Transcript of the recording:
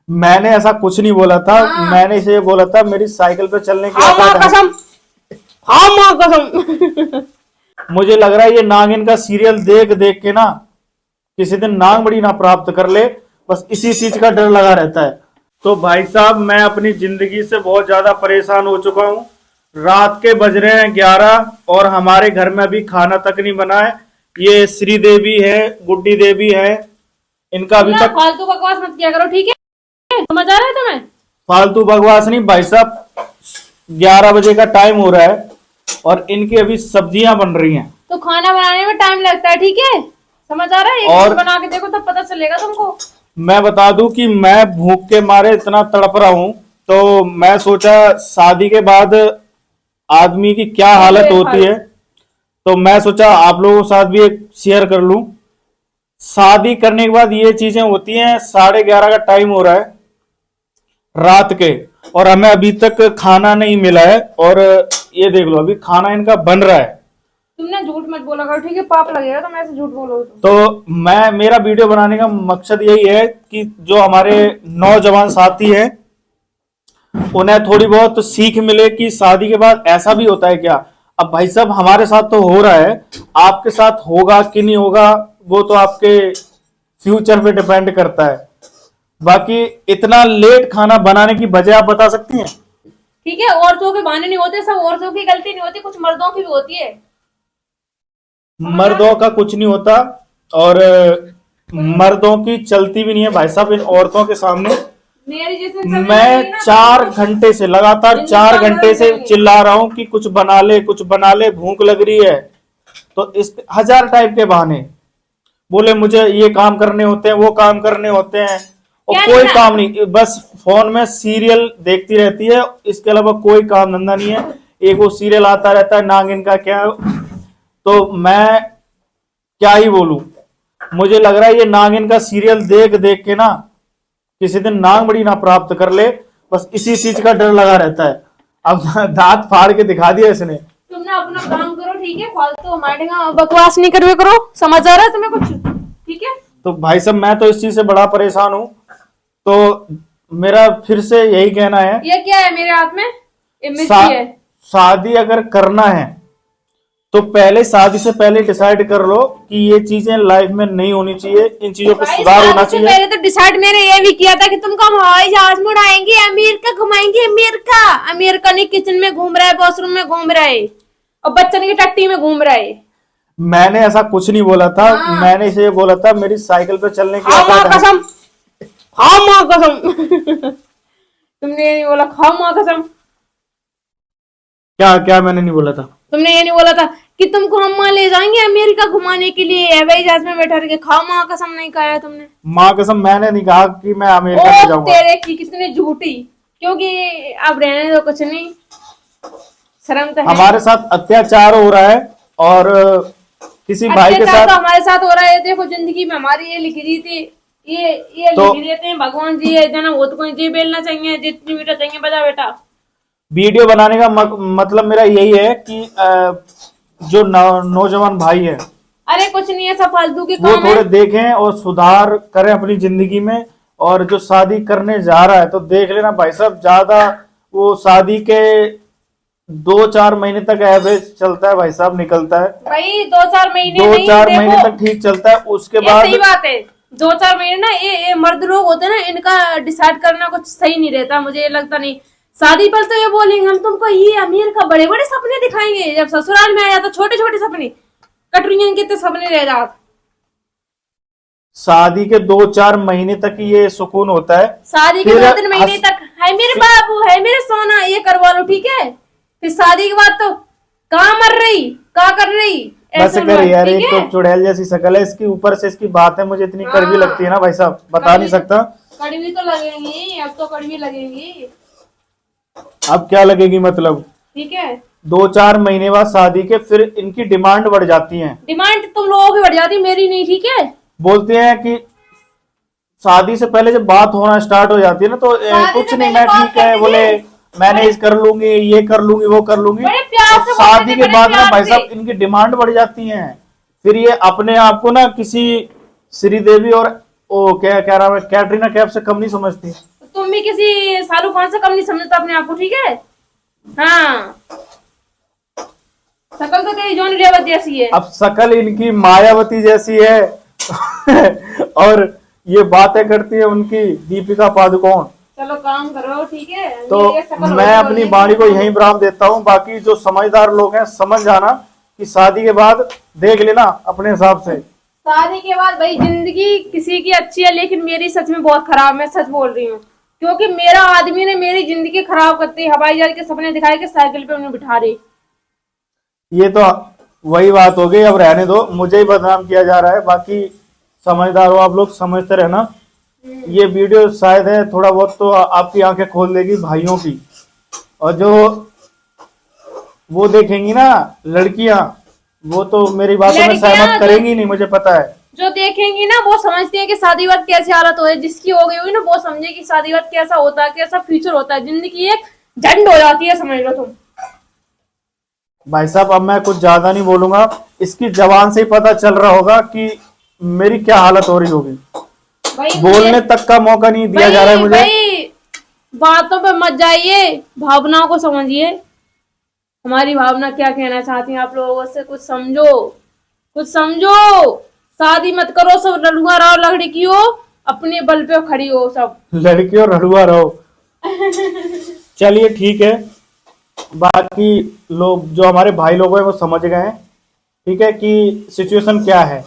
मैंने ऐसा कुछ नहीं बोला था। हाँ। मैंने इसे बोला था मेरी साइकिल पे चलने की हाँ माँ औकात है। कसम, हाँ माँ कसम। मुझे लग रहा है ये नागिन का सीरियल देख देख के ना किसी दिन नाग बड़ी ना प्राप्त कर ले, बस इसी चीज का डर लगा रहता है। तो भाई साहब, मैं अपनी जिंदगी से बहुत ज्यादा परेशान हो चुका हूँ। रात के बज रहे हैं 11 और हमारे घर में अभी खाना तक नहीं बना है। ये श्री देवी है, गुड्डी देवी है, इनका अभी ना तक। फालतू बकवास मत किया करो, ठीक है? समझ आ रहा है तुम्हें? फालतू बकवास नहीं भाई साहब, 11 बजे का टाइम हो रहा है और इनकी अभी सब्जियां बन रही हैं। तो खाना बनाने में टाइम लगता है, ठीक है? समझ आ रहा है? एक और दिन बना के देखो तब पता चलेगा तुमको। मैं बता दूं कि मैं भूख के मारे इतना तड़प रहा हूं, तो मैं सोचा शादी के बाद आदमी की क्या हालत होती है, तो मैं सोचा आप लोगों के साथ भी एक शेयर कर लूं। शादी करने के बाद ये चीजें होती हैं। 11:30 का टाइम हो रहा है रात के, और हमें अभी तक खाना नहीं मिला है। और ये देख लो, अभी खाना इनका बन रहा है। तुमने झूठ मत बोला करो, ठीक है? पाप लगेगा तुम ऐसे झूठ बोलो तो मेरा वीडियो बनाने का मकसद यही है कि जो हमारे नौजवान साथी हैं उन्हें थोड़ी बहुत सीख मिले कि शादी के बाद ऐसा भी होता है क्या। अब भाई साहब, हमारे साथ तो हो रहा है, आपके साथ होगा कि नहीं होगा वो तो आपके फ्यूचर पे डिपेंड करता है। बाकी इतना लेट खाना बनाने की वजह आप बता सकती हैं? ठीक है? औरतों के बहाने नहीं होते, सब औरतों की गलती नहीं होती, कुछ मर्दों की भी होती है। मर्दों का कुछ नहीं होता, और मर्दों की चलती भी नहीं है भाई साहब इन औरतों के सामने। मेरी जैसे चलने मैं लगेगी ना 4 घंटे से, लगातार 4 घंटे से चिल्ला रहा हूं कि कुछ बना ले, कुछ बना ले, भूख लग रही है। तो इस हजार टाइप के बहाने, बोले मुझे ये काम करने होते हैं, वो काम करने होते हैं, और क्या कोई करना? काम नहीं, बस फोन में सीरियल देखती रहती है। इसके अलावा कोई काम धंधा नहीं है। एक वो सीरियल आता रहता है नागिन का क्या, तो मैं क्या ही बोलूं। मुझे लग रहा है ये नागिन का सीरियल देख देख के ना किसी दिन नाग बड़ी ना प्राप्त कर ले, बस इसी चीज का डर लगा रहता है। अब दांत फाड़ के दिखा दिया इसने। तुमने अपना काम करो, ठीक है? फालतू हमारे यहाँ बकवास नहीं करवे करो। समझ आ रहा है तुम्हें कुछ? ठीक है? तो भाई साहब, मैं तो इस चीज से बड़ा परेशान हूं। तो मेरा फिर से यही कहना है, ये क्या है मेरे हाथ में? ये सा, मिर्ची है। शादी अगर करना है तो पहले शादी से पहले डिसाइड कर लो कि ये चीजें लाइफ में नहीं होनी चाहिए, इन चीजों पे भाई सुधार होना शादी से चाहिए। पहले तो डिसाइड मैंने ये भी किया था कि तुमको हम हवाई जहाज में उड़ाएंगे, अमेरिका घुमाएंगे। अमेरिका अमेरिका नहीं, किचन में घूम रहा है, वॉशरूम में घूम रहा है, और बच्चन की टट्टी में घूम रहा है। मैंने ऐसा कुछ नहीं बोला था। हाँ। मैंने इसे बोला था मेरी साइकिल पे चलने की हाँ माँ औकात है। कसम, हाँ माँ कसम। तुमने ये नहीं बोला खाओ माँ कसम? क्या क्या मैंने नहीं बोला था? तुमने ये नहीं बोला था कि तुमको हम वहां ले जाएंगे अमेरिका घुमाने के लिए, हवाई जहाज में बैठा के? खाओ माँ कसम नहीं कहा है तुमने। माँ कसम मैंने नहीं कहा कि मैं अमेरिका ओ में जाऊंगा। तेरे की किसने झूठी, क्योंकि अब रहने दो, कुछ नहीं, शर्म तो है। हमारे साथ अत्याचार हो रहा है, और किसी भाई के अत्याचार तो साथ। हमारे साथ हो रहा है। देखो जिंदगी में हमारी ये लिखी दी थी, ये तो लिख देते हैं भगवान जी, ये जना वो तो कोई जी बेलना चाहिए, जितनी बेटा चाहिए बजा बेटा। वीडियो बनाने का मतलब मेरा यही है कि जो नौजवान भाई है अरे कुछ नहीं है, सब फालतू के वो काम थोड़े है। देखें और सुधार करें अपनी जिंदगी में। और जो शादी करने जा रहा है तो देख लेना भाई साहब, ज्यादा वो शादी के 2-4 महीने तक एवरेज चलता है भाई साहब, निकलता है। भाई 2-4 महीने दो नहीं, चार महीने देखो तक ठीक चलता है, उसके ये बाद सही बात है। 2-4 महीने ना, ये मर्द लोग होते हैं ना, इनका डिसाइड करना कुछ सही नहीं रहता, मुझे ये लगता नहीं। शादी पर तो ये बोलेंगे हम तुमको ये अमीर का बड़े बड़े सपने दिखाएंगे, जब ससुराल में आ जाता छोटे छोटे सपने, कटरियन के तो सपने रह जाते। शादी के 2-4 महीने तक ही ये सुकून होता है। शादी के फिर 2-3 महीने तक है मेरे बाबू, है मेरे सोना, ये करवा लो, ठीक है? फिर शादी के बाद तो कहाँ मर रही, कहाँ कर रही, बस ऐसे कर लोग, यार, ठीक एक है? तो चुड़ैल जैसी शकल है इसकी, ऊपर से इसकी बातें मुझे इतनी कड़वी हाँ। लगती है ना भाई साहब, बता नहीं सकता। कड़वी तो लगेंगी, अब तो कड़वी लगेंगी, अब क्या लगेगी मतलब? ठीक है? 2-4 महीने बाद शादी के फिर इनकी डिमांड बढ़ जाती है। डिमांड तुम लोगों की बढ़ जाती, मेरी नहीं, ठीक है? बोलते हैं कि शादी से पहले जब बात होना स्टार्ट हो जाती है ना, तो शादी कुछ से नहीं, पहले मैं बात ठीक है, करती बोले थी। मैंने इस कर लूंगी, ये कर लूंगी, वो कर लूंगी। बड़े प्यार और से शादी बोलते थे, के बड़े बाद ना प्यार भाई से। साहब इनकी डिमांड बढ़ जाती है। फिर ये अपने आप को ना किसी श्रीदेवी और ओ क्या क्या नाम है, कैटरीना कैफ से कम नहीं समझती। तुम भी किसी शाहरुख खान से कम नहीं समझता अपने आप को, ठीक है? हाँ, शकल तो तेरी जॉनी लेवर जैसी है। अब शकल इनकी मायावती जैसी है और ये बातें करती है उनकी दीपिका पादुकोण। चलो काम करो, ठीक है? तो ये शक्ल मैं होगी अपनी और वाणी को यहीं विराम देता हूँ। बाकी जो समझदार लोग हैं समझ जाना कि शादी के बाद देख लेना अपने हिसाब से। शादी के बाद भाई जिंदगी किसी की अच्छी है, लेकिन मेरी सच में बहुत खराब, मैं सच बोल रही हूँ। क्योंकि मेरा आदमी ने मेरी जिंदगी खराब करती, हवाई जहाज के सपने दिखाए के साइकिल पे उन्हें बिठा रही। ये तो वही बात हो गई, अब रहने दो, मुझे ही बदनाम किया जा रहा है। बाकी समझदार हो आप लोग, समझते रहना। ये वीडियो शायद है थोड़ा बहुत तो आपकी आंखें खोल देगी भाइयों की, और जो वो देखेंगी ना लड़कियां, वो तो मेरी बातों में लड़कियां सहमत करेंगी नहीं, मुझे पता है। जो देखेंगी ना वो समझती है कि शादी वक्त कैसी हालत हो है, जिसकी हो गई हुई ना वो समझे कि शादी वक्त कैसा होता है, कैसा फ्यूचर होता है, जिंदगी एक झंड हो जाती है, समझ लो तुम। भाई साहब अब मैं कुछ ज्यादा नहीं बोलूंगा, इसकी जबान से ही पता चल रहा होगा कि मेरी क्या हालत हो रही होगी। भाई बोलने तक का मौका नहीं दिया जा रहा है मुझे। भाई बातों पे मत जाइए, भावनाओं को समझिए। हमारी भावना क्या कहना चाहती है आप लोगों से, कुछ समझो, कुछ समझो। शादी मत करो, सब लड़ुआ रहो, लड़कियों अपने बल पे खड़ी हो सब। लड़कियों रड़ुआ रहो। चलिए ठीक है, बाकी लोग जो हमारे भाई लोग हैं वो समझ गए हैं, ठीक है कि सिचुएशन क्या है।